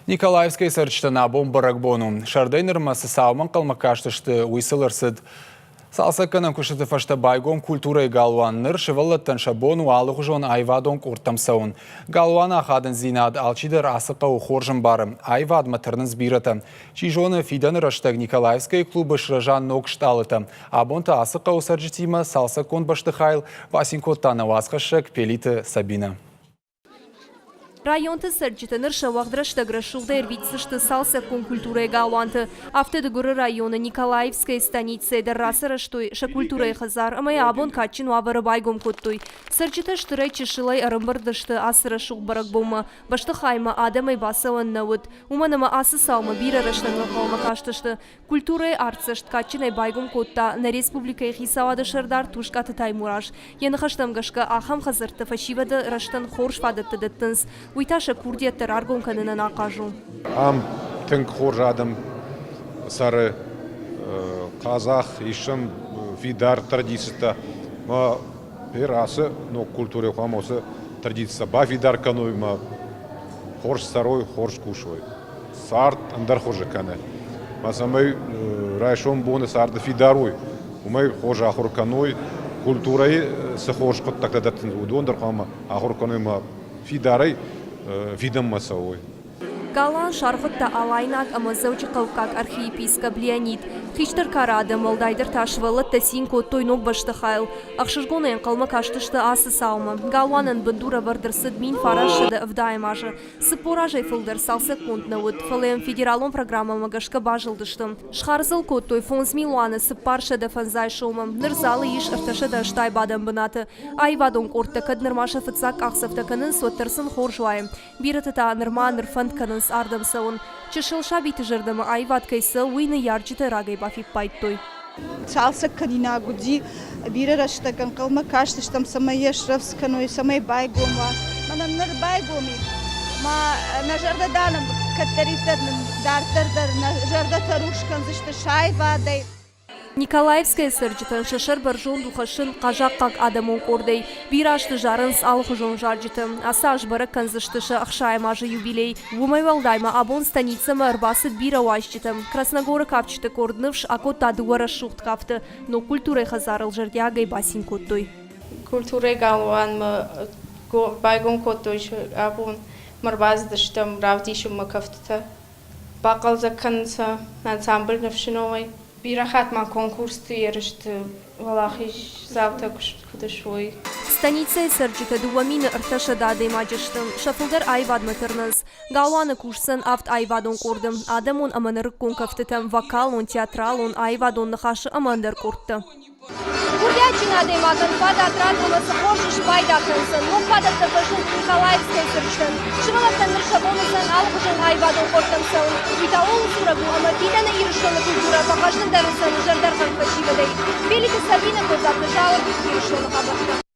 Николаевской сырчтана бомбарагбону. Шардайнырмасы сауман қалмақаштышты уйсылырсыд. Салсакканан күшіті фашта байгон культурай галуанныр шывалаттан шабону алығы жон айвадон куртамсауын. Галуана ахадын зинад алчидыр асықау хоржын бары. Айвад матырнын збирата. Чижоны фидан раштаг Николаевской клубы шражан нокшталыта. Абонта асықау саржитима салсаккон баштыхайл Васинкоттана васқашак пелиты Сабина. Районты сырчытыныр шавағдырашта грашылда эрвитсышты салсаккон культурай галуанты. Автодыгуры районы Николаевской станицы дыррасыраштой шакультурай хазар, амай абон качын уабары байгом коттуй. Сырчыты штырай чешылай арымбардышты асырашуq баракбома. Башты хайма адамай басауан науд. Уманама асы салма бирарыштанға қалма каштышты. Культурай арцышт качынай байгом котта на республикай хисавады шырдар тушкаты таймураж. Янықаштамгашка ахам хазырты фашивады раштан хорш фадытты дыттынс. Уйташа курдеттер аргон канынан ақажу. Ам тынк хорж адам сары қазақ ишын видар традицията. Ма перасы, но культуре хамосы традиция. Ба видар каной ма хорж сарой, хорж кушой. Сарт андар хоржа кане. Ма самай райшон боны сарды видарой. Умай хорж ахор каной культурай се хорж кот так дадатын удондар хама ахор каной ма видарай видом массовой. Галан шархытта алайнак амазаучы қауқақ архиепископ Леонид. Хиштер карады малдайдыр ташвалы тасинко тойнок баштыхайл. Ақшыргонайын қалмақ аштышты асы саумы. Галуанын бындура вардырсыд мин фарашыды вдаймажы. Сыпоражай фылдыр салсы контнауыд. Фылайын федералон программамы гашка бажылдыштым. Шхарзыл коттой фонз милуаны сыппаршыды фанзай шоумым. Нырзалы еш ырташыды штай бадам бынаты. Айвадон корты каднырмашы фыцак ақсафтаканын соттырсын хоржуайым. Бирытыта нырма нырфанд канын ардам саун. Чешылша биті жырдымы айват кайсы уйны ярчыты рагай бафип пайттой. Салса канина гуди бирарашта кан қалма каштыштам самай ешравсканой самай байгома. Мана ныр байгоми. Ма на жарда даным катаритарным дартардар на жарда тарушкан зышты шайвадай. Николаевская сырчытын шышыр баржон духашын қажаққақ адамон кордей. Бирашты жарынс алғы жон жаржыты. Аса ажбары канзыштышы ақшаймажы юбилей. Вумайвалдайма абон станицамы арбасы бира уашчыты. Красногоры капчыты корднывш акот тадуара шухт кафты. Но культурай хазарыл жардягай басин коттой. Культурай галуан байгон коттой абон марбаздыштым равдишым макафтыта. Бақал заканца ансамбль навшиновай. Бирахат ма конкурс тиершт валахиш завтра кудашой. Станица сырчыты дуамины ырташа дадей мажыштым. Шафылдар айвад матырныз. Галуаны кушсын авт айвадон кордым. Адамон аманырык конкафтытым. Вокал он театрал он айвадон нахашы амандар кордты. Гурячин адемаган падатрал боласы хоржыш байдакынсын. Нук падатты башын Николаевской сырчтын. Шывалаттан ныршабонысын алғыжын айвадон кордымсын. Витаол сурагу ама виданы ирышоны культура пахашның дарысын жардарған фачивадай. Белиті Сабина кодзатны жауыр ирышоны қабақты.